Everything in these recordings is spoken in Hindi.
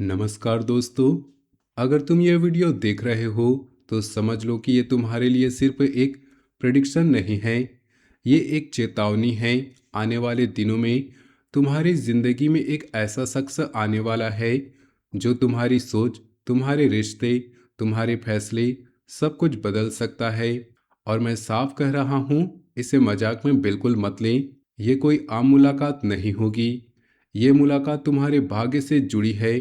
नमस्कार दोस्तों। अगर तुम ये वीडियो देख रहे हो तो समझ लो कि ये तुम्हारे लिए सिर्फ एक प्रेडिक्शन नहीं है। ये एक चेतावनी है। आने वाले दिनों में तुम्हारी ज़िंदगी में एक ऐसा शख्स आने वाला है जो तुम्हारी सोच, तुम्हारे रिश्ते, तुम्हारे फैसले सब कुछ बदल सकता है। और मैं साफ कह रहा हूँ, इसे मजाक में बिल्कुल मत लें। ये कोई आम मुलाकात नहीं होगी। ये मुलाकात तुम्हारे भाग्य से जुड़ी है।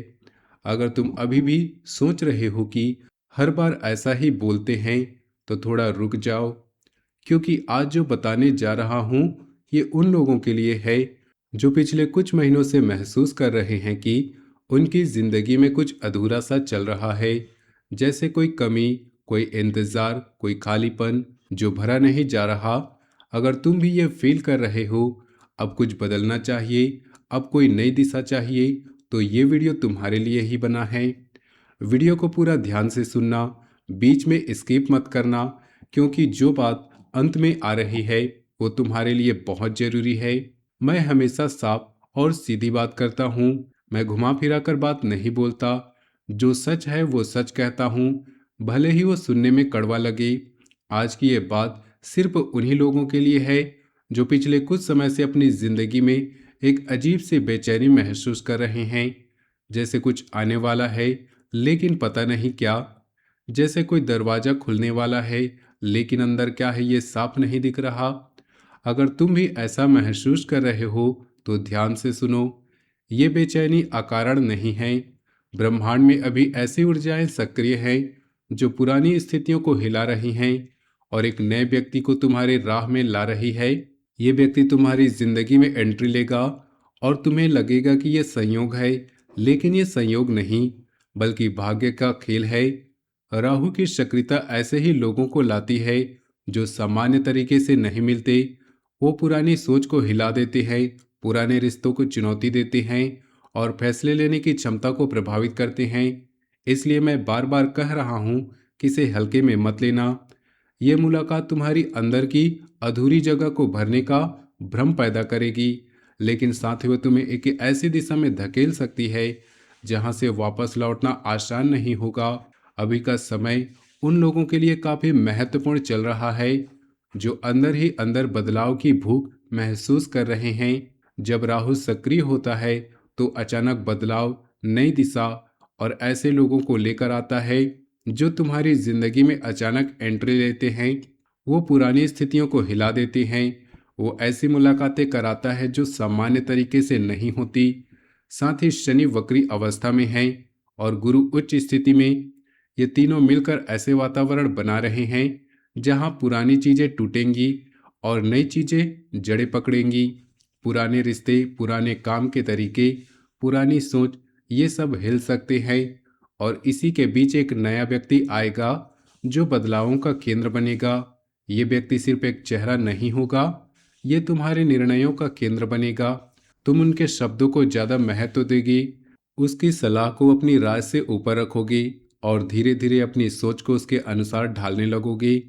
अगर तुम अभी भी सोच रहे हो कि हर बार ऐसा ही बोलते हैं, तो थोड़ा रुक जाओ, क्योंकि आज जो बताने जा रहा हूँ ये उन लोगों के लिए है जो पिछले कुछ महीनों से महसूस कर रहे हैं कि उनकी जिंदगी में कुछ अधूरा सा चल रहा है। जैसे कोई कमी, कोई इंतजार, कोई खालीपन जो भरा नहीं जा रहा। अगर तुम भी ये फील कर रहे हो, अब कुछ बदलना चाहिए, अब कोई नई दिशा चाहिए, तो ये वीडियो तुम्हारे लिए ही बना है। वीडियो को पूरा ध्यान से सुनना, बीच में स्किप मत करना, क्योंकि जो बात अंत में आ रही है वो तुम्हारे लिए बहुत जरूरी है। मैं हमेशा साफ और सीधी बात करता हूँ। मैं घुमा फिरा कर बात नहीं बोलता। जो सच है वो सच कहता हूँ, भले ही वो सुनने में कड़वा लगे। आज की ये बात सिर्फ उन्हीं लोगों के लिए है जो पिछले कुछ समय से अपनी जिंदगी में एक अजीब सी बेचैनी महसूस कर रहे हैं। जैसे कुछ आने वाला है लेकिन पता नहीं क्या। जैसे कोई दरवाजा खुलने वाला है लेकिन अंदर क्या है ये साफ नहीं दिख रहा। अगर तुम भी ऐसा महसूस कर रहे हो तो ध्यान से सुनो। ये बेचैनी अकारण नहीं है। ब्रह्मांड में अभी ऐसी ऊर्जाएं सक्रिय हैं जो पुरानी स्थितियों को हिला रही हैं और एक नए व्यक्ति को तुम्हारे राह में ला रही है। ये व्यक्ति तुम्हारी जिंदगी में एंट्री लेगा और तुम्हें लगेगा कि यह संयोग है, लेकिन ये संयोग नहीं बल्कि भाग्य का खेल है। राहु की सक्रियता ऐसे ही लोगों को लाती है जो सामान्य तरीके से नहीं मिलते। वो पुरानी सोच को हिला देते हैं, पुराने रिश्तों को चुनौती देते हैं और फैसले लेने की क्षमता को प्रभावित करते हैं। इसलिए मैं बार बार कह रहा हूँ कि इसे हल्के में मत लेना। ये मुलाकात तुम्हारी अंदर की अधूरी जगह को भरने का भ्रम पैदा करेगी, लेकिन साथ ही वो तुम्हें एक ऐसी दिशा में धकेल सकती है जहां से वापस लौटना आसान नहीं होगा। अभी का समय उन लोगों के लिए काफी महत्वपूर्ण चल रहा है जो अंदर ही अंदर बदलाव की भूख महसूस कर रहे हैं। जब राहु सक्रिय होता है तो अचानक बदलाव, नई दिशा और ऐसे लोगों को लेकर आता है जो तुम्हारी जिंदगी में अचानक एंट्री लेते हैं। वो पुरानी स्थितियों को हिला देते हैं। वो ऐसी मुलाकातें कराता है जो सामान्य तरीके से नहीं होती। साथ ही शनि वक्री अवस्था में है और गुरु उच्च स्थिति में। ये तीनों मिलकर ऐसे वातावरण बना रहे हैं जहां पुरानी चीजें टूटेंगी और नई चीजें जड़ें पकड़ेंगी। पुराने रिश्ते, पुराने काम के तरीके, पुरानी सोच, ये सब हिल सकते हैं और इसी के बीच एक नया व्यक्ति आएगा जो बदलावों का केंद्र बनेगा। ये व्यक्ति सिर्फ एक चेहरा नहीं होगा, ये तुम्हारे निर्णयों का केंद्र बनेगा। तुम उनके शब्दों को ज्यादा महत्व देगी, उसकी सलाह को अपनी राय से ऊपर रखोगी और धीरे धीरे अपनी सोच को उसके अनुसार ढालने लगोगी।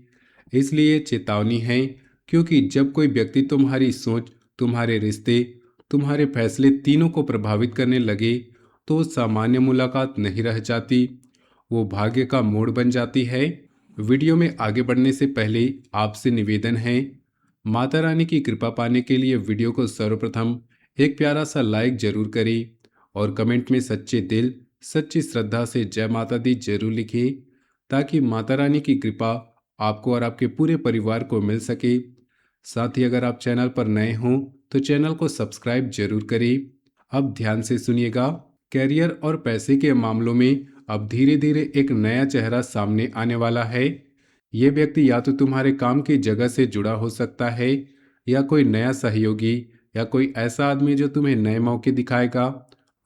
इसलिए चेतावनी है, क्योंकि जब कोई व्यक्ति तुम्हारी सोच, तुम्हारे रिश्ते, तुम्हारे फैसले तीनों को प्रभावित करने लगे तो वो सामान्य मुलाकात नहीं रह जाती, वो भाग्य का मोड़ बन जाती है। वीडियो में आगे बढ़ने से पहले आपसे निवेदन है, माता रानी की कृपा पाने के लिए वीडियो को सर्वप्रथम एक प्यारा सा लाइक जरूर करें और कमेंट में सच्चे दिल, सच्ची श्रद्धा से जय माता दी जरूर लिखें, ताकि माता रानी की कृपा आपको और आपके पूरे परिवार को मिल सके। साथ ही अगर आप चैनल पर नए हों तो चैनल को सब्सक्राइब जरूर करें। अब ध्यान से सुनिएगा। कैरियर और पैसे के मामलों में अब धीरे धीरे एक नया चेहरा सामने आने वाला है। ये व्यक्ति या तो तुम्हारे काम की जगह से जुड़ा हो सकता है या कोई नया सहयोगी या कोई ऐसा आदमी जो तुम्हें नए मौके दिखाएगा।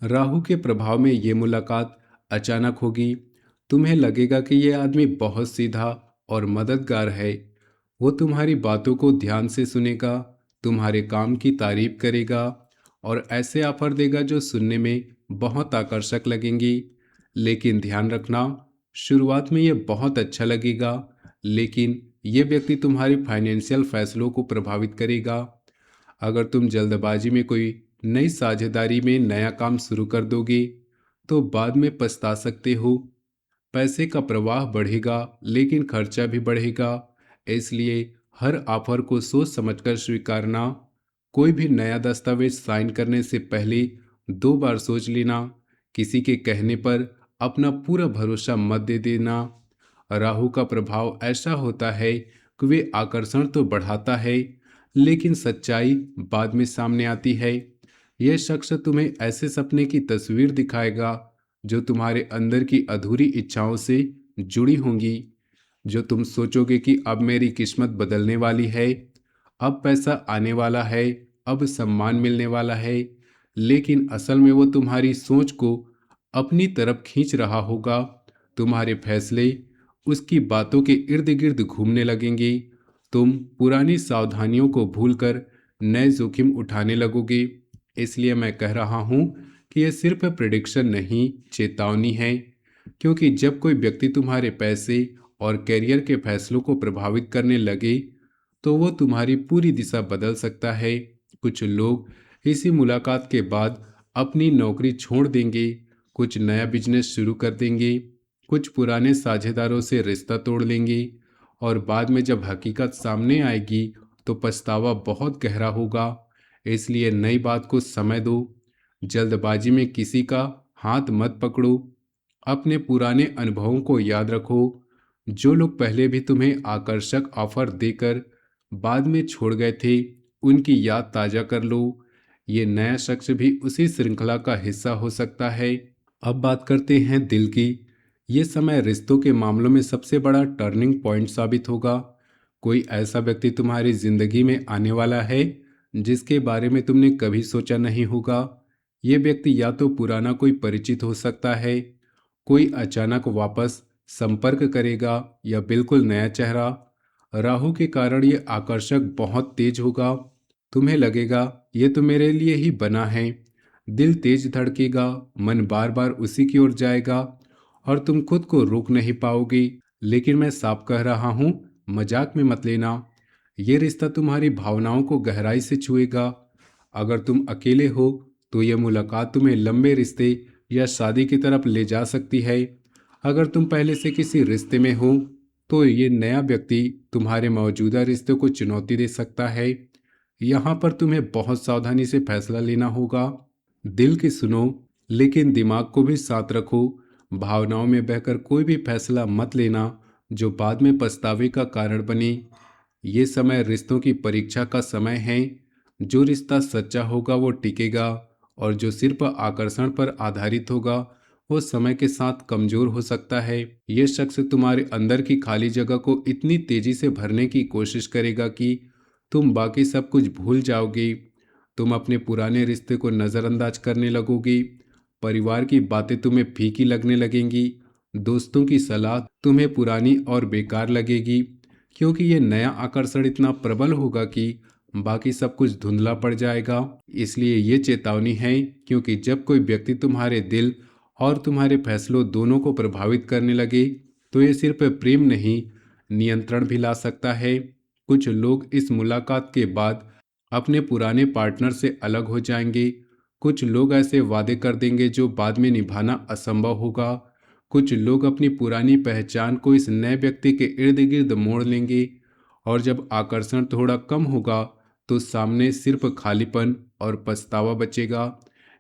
राहु के प्रभाव में ये मुलाकात अचानक होगी। तुम्हें लगेगा कि ये आदमी बहुत सीधा और मददगार है। वो तुम्हारी बातों को ध्यान से सुनेगा, तुम्हारे काम की तारीफ करेगा और ऐसे ऑफर देगा जो सुनने में बहुत आकर्षक लगेंगी। लेकिन ध्यान रखना, शुरुआत में ये बहुत अच्छा लगेगा, लेकिन ये व्यक्ति तुम्हारी फाइनेंशियल फैसलों को प्रभावित करेगा। अगर तुम जल्दबाजी में कोई नई साझेदारी में नया काम शुरू कर दोगे तो बाद में पछता सकते हो। पैसे का प्रवाह बढ़ेगा लेकिन खर्चा भी बढ़ेगा। इसलिए हर ऑफर को सोच समझकर स्वीकारना। कोई भी नया दस्तावेज साइन करने से पहले 2 बार सोच लेना। किसी के कहने पर अपना पूरा भरोसा मत दे देना। राहु का प्रभाव ऐसा होता है कि वे आकर्षण तो बढ़ाता है लेकिन सच्चाई बाद में सामने आती है। यह शख्स तुम्हें ऐसे सपने की तस्वीर दिखाएगा जो तुम्हारे अंदर की अधूरी इच्छाओं से जुड़ी होंगी। जो तुम सोचोगे कि अब मेरी किस्मत बदलने वाली है, अब पैसा आने वाला है, अब सम्मान मिलने वाला है, लेकिन असल में वो तुम्हारी सोच को अपनी तरफ खींच रहा होगा। तुम्हारे फैसले उसकी बातों के इर्द गिर्द घूमने लगेंगे। तुम पुरानी सावधानियों को भूलकर नए जोखिम उठाने लगोगे। इसलिए मैं कह रहा हूं कि यह सिर्फ प्रिडिक्शन नहीं, चेतावनी है। क्योंकि जब कोई व्यक्ति तुम्हारे पैसे और करियर के फैसलों को प्रभावित करने लगे तो वो तुम्हारी पूरी दिशा बदल सकता है। कुछ लोग इसी मुलाकात के बाद अपनी नौकरी छोड़ देंगे, कुछ नया बिजनेस शुरू कर देंगे, कुछ पुराने साझेदारों से रिश्ता तोड़ लेंगे और बाद में जब हकीकत सामने आएगी तो पछतावा बहुत गहरा होगा। इसलिए नई बात को समय दो। जल्दबाजी में किसी का हाथ मत पकड़ो। अपने पुराने अनुभवों को याद रखो। जो लोग पहले भी तुम्हें आकर्षक ऑफर देकर बाद में छोड़ गए थे, उनकी याद ताज़ा कर लो। ये नया शख्स भी उसी श्रृंखला का हिस्सा हो सकता है। अब बात करते हैं दिल की। ये समय रिश्तों के मामलों में सबसे बड़ा टर्निंग पॉइंट साबित होगा। कोई ऐसा व्यक्ति तुम्हारी जिंदगी में आने वाला है जिसके बारे में तुमने कभी सोचा नहीं होगा। ये व्यक्ति या तो पुराना कोई परिचित हो सकता है, कोई अचानक वापस संपर्क करेगा, या बिल्कुल नया चेहरा। राहु के कारण ये आकर्षक बहुत तेज होगा। तुम्हें लगेगा ये तो मेरे लिए ही बना है। दिल तेज धड़केगा, मन बार बार उसी की ओर जाएगा और तुम खुद को रोक नहीं पाओगे। लेकिन मैं साफ कह रहा हूँ, मजाक में मत लेना। ये रिश्ता तुम्हारी भावनाओं को गहराई से छुएगा। अगर तुम अकेले हो तो यह मुलाकात तुम्हें लंबे रिश्ते या शादी की तरफ ले जा सकती है। अगर तुम पहले से किसी रिश्ते में हो तो ये नया व्यक्ति तुम्हारे मौजूदा रिश्ते को चुनौती दे सकता है। यहाँ पर तुम्हें बहुत सावधानी से फैसला लेना होगा। दिल की सुनो लेकिन दिमाग को भी साथ रखो। भावनाओं में बहकर कोई भी फैसला मत लेना जो बाद में पछतावे का कारण बने। ये समय रिश्तों की परीक्षा का समय है। जो रिश्ता सच्चा होगा वो टिकेगा और जो सिर्फ आकर्षण पर आधारित होगा वो समय के साथ कमजोर हो सकता है। ये शख्स तुम्हारे अंदर की खाली जगह को इतनी तेजी से भरने की कोशिश करेगा कि तुम बाकी सब कुछ भूल जाओगे। तुम अपने पुराने रिश्ते को नज़रअंदाज करने लगोगी। परिवार की बातें तुम्हें फीकी लगने लगेंगी। दोस्तों की सलाह तुम्हें पुरानी और बेकार लगेगी, क्योंकि ये नया आकर्षण इतना प्रबल होगा कि बाकी सब कुछ धुंधला पड़ जाएगा। इसलिए ये चेतावनी है, क्योंकि जब कोई व्यक्ति तुम्हारे दिल और तुम्हारे फैसलों दोनों को प्रभावित करने लगे तो ये सिर्फ प्रेम नहीं, नियंत्रण भी ला सकता है। कुछ लोग इस मुलाकात के बाद अपने पुराने पार्टनर से अलग हो जाएंगे। कुछ लोग ऐसे वादे कर देंगे जो बाद में निभाना असंभव होगा। कुछ लोग अपनी पुरानी पहचान को इस नए व्यक्ति के इर्द गिर्द मोड़ लेंगे और जब आकर्षण थोड़ा कम होगा तो सामने सिर्फ खालीपन और पछतावा बचेगा।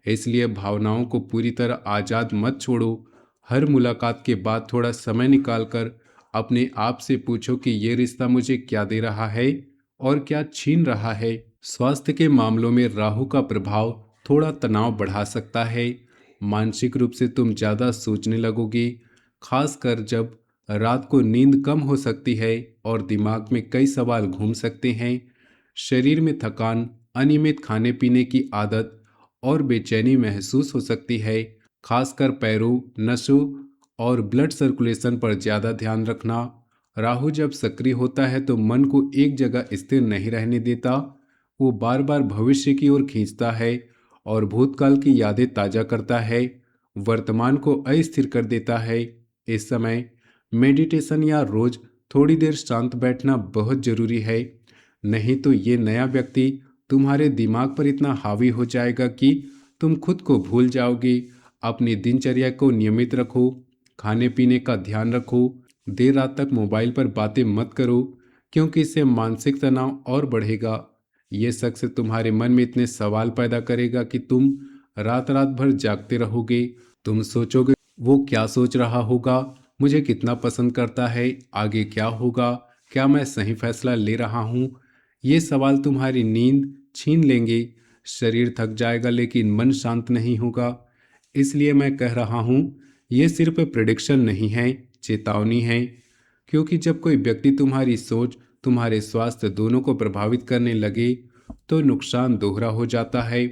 इसलिए भावनाओं को पूरी तरह आज़ाद मत छोड़ो। हर मुलाकात के बाद थोड़ा समय निकालकर अपने आप से पूछो कि ये रिश्ता मुझे क्या दे रहा है और क्या छीन रहा है। स्वास्थ्य के मामलों में राहु का प्रभाव थोड़ा तनाव बढ़ा सकता है। मानसिक रूप से तुम ज़्यादा सोचने लगोगे, खासकर जब रात को नींद कम हो सकती है और दिमाग में कई सवाल घूम सकते हैं। शरीर में थकान, अनियमित खाने पीने की आदत और बेचैनी महसूस हो सकती है। खासकर पैरों, नसों और ब्लड सर्कुलेशन पर ज़्यादा ध्यान रखना। राहु जब सक्रिय होता है तो मन को एक जगह स्थिर नहीं रहने देता। वो बार बार भविष्य की ओर खींचता है और भूतकाल की यादें ताज़ा करता है, वर्तमान को अस्थिर कर देता है। इस समय मेडिटेशन या रोज थोड़ी देर शांत बैठना बहुत जरूरी है। नहीं तो ये नया व्यक्ति तुम्हारे दिमाग पर इतना हावी हो जाएगा कि तुम खुद को भूल जाओगे। अपनी दिनचर्या को नियमित रखो, खाने पीने का ध्यान रखो, देर रात तक मोबाइल पर बातें मत करो, क्योंकि इससे मानसिक तनाव और बढ़ेगा। ये शख्स तुम्हारे मन में इतने सवाल पैदा करेगा कि तुम रात रात भर जागते रहोगे। तुम सोचोगे वो क्या सोच रहा होगा, मुझे कितना पसंद करता है, आगे क्या होगा, क्या मैं सही फैसला ले रहा हूँ। ये सवाल तुम्हारी नींद छीन लेंगे। शरीर थक जाएगा लेकिन मन शांत नहीं होगा। इसलिए मैं कह रहा हूँ, ये सिर्फ प्रिडिक्शन नहीं है, चेतावनी है। क्योंकि जब कोई व्यक्ति तुम्हारी सोच, तुम्हारे स्वास्थ्य दोनों को प्रभावित करने लगे तो नुकसान दोहरा हो जाता है।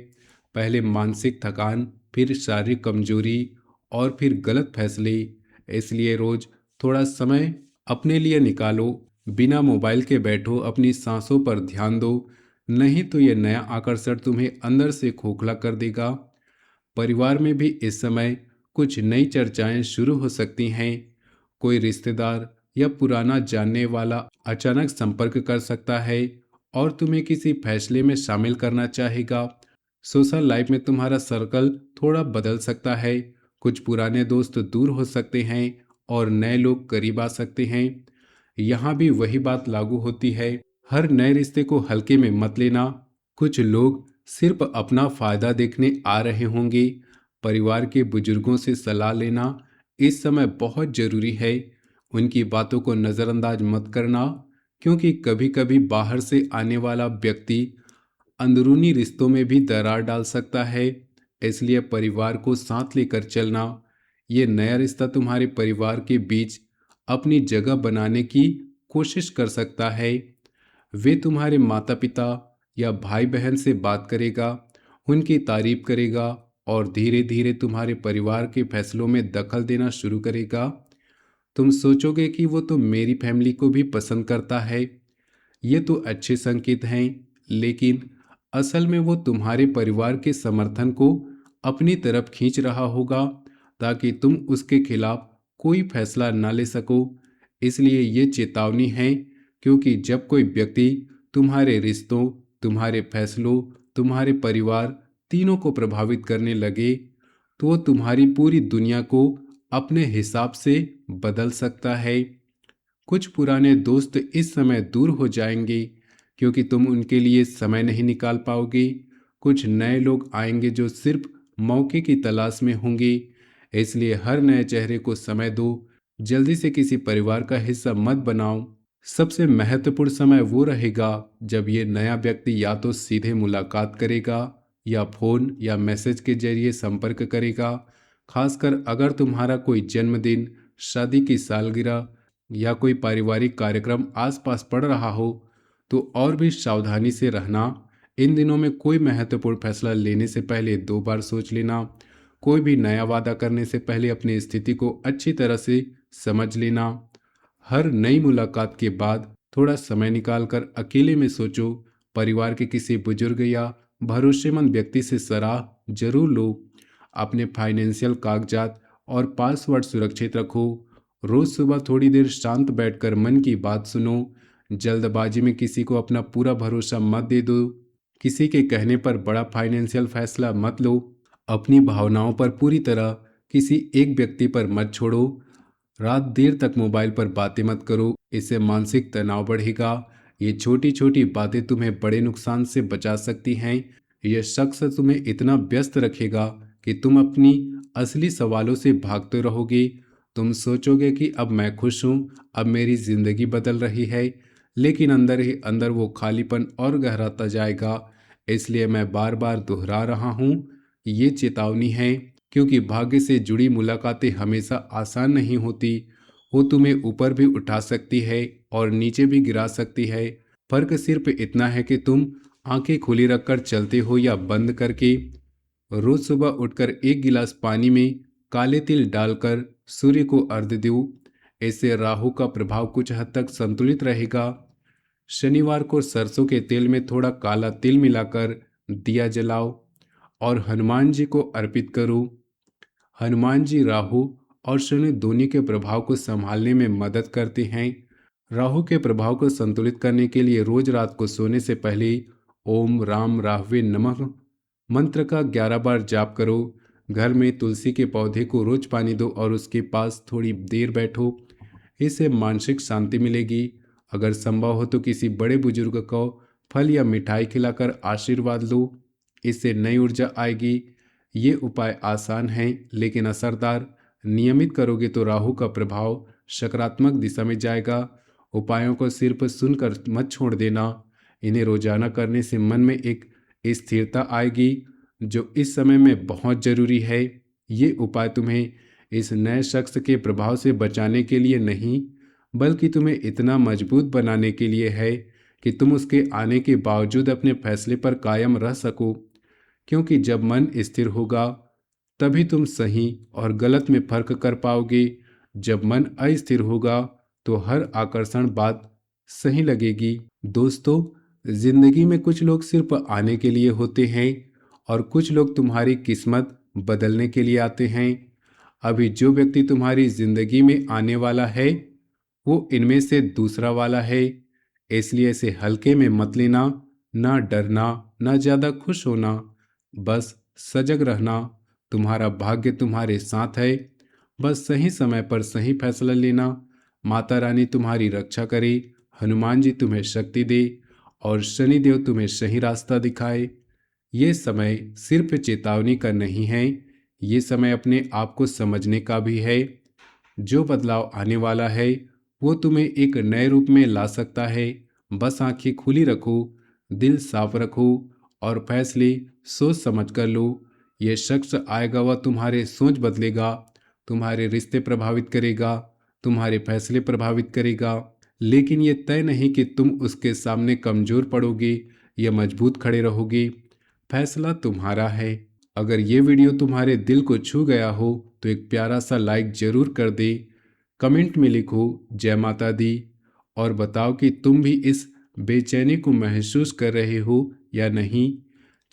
पहले मानसिक थकान, फिर शारीरिक कमजोरी और फिर गलत फैसले। इसलिए रोज थोड़ा समय अपने लिए निकालो, बिना मोबाइल के बैठो, अपनी सांसों पर ध्यान दो। नहीं तो ये नया आकर्षण तुम्हें अंदर से खोखला कर देगा। परिवार में भी इस समय कुछ नई चर्चाएं शुरू हो सकती हैं। कोई रिश्तेदार या पुराना जानने वाला अचानक संपर्क कर सकता है और तुम्हें किसी फैसले में शामिल करना चाहेगा। सोशल लाइफ में तुम्हारा सर्कल थोड़ा बदल सकता है। कुछ पुराने दोस्त दूर हो सकते हैं और नए लोग करीब आ सकते हैं। यहाँ भी वही बात लागू होती है, हर नए रिश्ते को हल्के में मत लेना। कुछ लोग सिर्फ अपना फायदा देखने आ रहे होंगे। परिवार के बुजुर्गों से सलाह लेना इस समय बहुत जरूरी है। उनकी बातों को नज़रअंदाज मत करना, क्योंकि कभी कभी बाहर से आने वाला व्यक्ति अंदरूनी रिश्तों में भी दरार डाल सकता है। इसलिए परिवार को साथ लेकर चलना। ये नया रिश्ता तुम्हारे परिवार के बीच अपनी जगह बनाने की कोशिश कर सकता है। वे तुम्हारे माता पिता या भाई बहन से बात करेगा, उनकी तारीफ करेगा और धीरे धीरे तुम्हारे परिवार के फैसलों में दखल देना शुरू करेगा। तुम सोचोगे कि वो तो मेरी फैमिली को भी पसंद करता है, ये तो अच्छे संकेत हैं। लेकिन असल में वो तुम्हारे परिवार के समर्थन को अपनी तरफ खींच रहा होगा, ताकि तुम उसके खिलाफ कोई फैसला न ले सको। इसलिए ये चेतावनी है, क्योंकि जब कोई व्यक्ति तुम्हारे रिश्तों, तुम्हारे फैसलों, तुम्हारे परिवार तीनों को प्रभावित करने लगे, तो वो तुम्हारी पूरी दुनिया को अपने हिसाब से बदल सकता है। कुछ पुराने दोस्त इस समय दूर हो जाएंगे, क्योंकि तुम उनके लिए समय नहीं निकाल पाओगे। कुछ नए लोग आएंगे जो सिर्फ मौके की तलाश में होंगे। इसलिए हर नए चेहरे को समय दो, जल्दी से किसी परिवार का हिस्सा मत बनाओ। सबसे महत्वपूर्ण समय वो रहेगा जब ये नया व्यक्ति या तो सीधे मुलाकात करेगा या फोन या मैसेज के जरिए संपर्क करेगा। खासकर अगर तुम्हारा कोई जन्मदिन, शादी की सालगिरह या कोई पारिवारिक कार्यक्रम आसपास पड़ रहा हो, तो और भी सावधानी से रहना। इन दिनों में कोई महत्वपूर्ण फैसला लेने से पहले 2 बार सोच लेना। कोई भी नया वादा करने से पहले अपनी स्थिति को अच्छी तरह से समझ लेना। हर नई मुलाकात के बाद थोड़ा समय निकालकर अकेले में सोचो। परिवार के किसी बुजुर्ग या भरोसेमंद व्यक्ति से सलाह जरूर लो। अपने फाइनेंशियल कागजात और पासवर्ड सुरक्षित रखो। रोज सुबह थोड़ी देर शांत बैठकर मन की बात सुनो। जल्दबाजी में किसी को अपना पूरा भरोसा मत दे दो। किसी के कहने पर बड़ा फाइनेंशियल फैसला मत लो। अपनी भावनाओं पर पूरी तरह किसी एक व्यक्ति पर मत छोड़ो। रात देर तक मोबाइल पर बातें मत करो, इससे मानसिक तनाव बढ़ेगा। ये छोटी छोटी बातें तुम्हें बड़े नुकसान से बचा सकती हैं। यह शख्स तुम्हें इतना व्यस्त रखेगा कि तुम अपनी असली सवालों से भागते रहोगे। तुम सोचोगे कि अब मैं खुश हूँ, अब मेरी जिंदगी बदल रही है, लेकिन अंदर ही अंदर वो खालीपन और गहराता जाएगा। इसलिए मैं बार बार दोहरा रहा हूँ, ये चेतावनी है, क्योंकि भाग्य से जुड़ी मुलाकातें हमेशा आसान नहीं होती। वो तुम्हें ऊपर भी उठा सकती है और नीचे भी गिरा सकती है। फर्क सिर्फ इतना है कि तुम आंखें खुली रखकर चलते हो या बंद करके। रोज सुबह उठकर एक गिलास पानी में काले तिल डालकर सूर्य को अर्घ्य दो। इससे राहु का प्रभाव कुछ हद तक संतुलित रहेगा। शनिवार को सरसों के तेल में थोड़ा काला तिल मिलाकर दिया जलाओ और हनुमान जी को अर्पित करो। हनुमान जी राहु और शनि दोनों के प्रभाव को संभालने में मदद करते हैं। राहु के प्रभाव को संतुलित करने के लिए रोज रात को सोने से पहले ओम राम राहवे नमः मंत्र का 11 बार जाप करो। घर में तुलसी के पौधे को रोज पानी दो और उसके पास थोड़ी देर बैठो। इससे मानसिक शांति मिलेगी। अगर संभव हो तो किसी बड़े बुजुर्ग को फल या मिठाई खिलाकर आशीर्वाद लो। इससे नई ऊर्जा आएगी। ये उपाय आसान हैं लेकिन असरदार। नियमित करोगे तो राहु का प्रभाव सकारात्मक दिशा में जाएगा। उपायों को सिर्फ सुनकर मत छोड़ देना। इन्हें रोजाना करने से मन में एक स्थिरता आएगी जो इस समय में बहुत जरूरी है। ये उपाय तुम्हें इस नए शख्स के प्रभाव से बचाने के लिए नहीं, बल्कि तुम्हें इतना मजबूत बनाने के लिए है कि तुम उसके आने के बावजूद अपने फैसले पर कायम रह सको। क्योंकि जब मन स्थिर होगा तभी तुम सही और गलत में फर्क कर पाओगे। जब मन अस्थिर होगा तो हर आकर्षण बात सही लगेगी। दोस्तों, जिंदगी में कुछ लोग सिर्फ आने के लिए होते हैं और कुछ लोग तुम्हारी किस्मत बदलने के लिए आते हैं। अभी जो व्यक्ति तुम्हारी जिंदगी में आने वाला है वो इनमें से दूसरा वाला है। इसलिए इसे हल्के में मत लेना। ना डरना, ना ज्यादा खुश होना, बस सजग रहना। तुम्हारा भाग्य तुम्हारे साथ है। बस सही समय पर सही फैसला लेना। माता रानी तुम्हारी रक्षा करे, हनुमान जी तुम्हें शक्ति दे और शनिदेव तुम्हें सही रास्ता दिखाए। ये समय सिर्फ चेतावनी का नहीं है, ये समय अपने आप को समझने का भी है। जो बदलाव आने वाला है वो तुम्हें एक नए रूप में ला सकता है। बस आंखें खुली रखो, दिल साफ रखो और फैसले सोच समझ कर लो। ये शख्स आएगा, वह तुम्हारे सोच बदलेगा, तुम्हारे रिश्ते प्रभावित करेगा, तुम्हारे फैसले प्रभावित करेगा। लेकिन ये तय नहीं कि तुम उसके सामने कमजोर पड़ोगे या मजबूत खड़े रहोगे। फैसला तुम्हारा है। अगर ये वीडियो तुम्हारे दिल को छू गया हो तो एक प्यारा सा लाइक जरूर कर दे। कमेंट में लिखो जय माता दी और बताओ कि तुम भी इस बेचैनी को महसूस कर रहे हो या नहीं।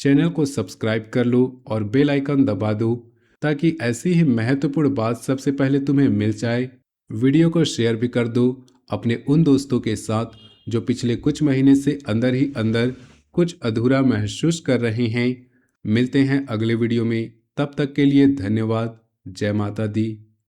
चैनल को सब्सक्राइब कर लो और बेल आइकन दबा दो ताकि ऐसी ही महत्वपूर्ण बात सबसे पहले तुम्हें मिल जाए। वीडियो को शेयर भी कर दो अपने उन दोस्तों के साथ जो पिछले कुछ महीने से अंदर ही अंदर कुछ अधूरा महसूस कर रहे हैं। मिलते हैं अगले वीडियो में, तब तक के लिए धन्यवाद। जय माता दी।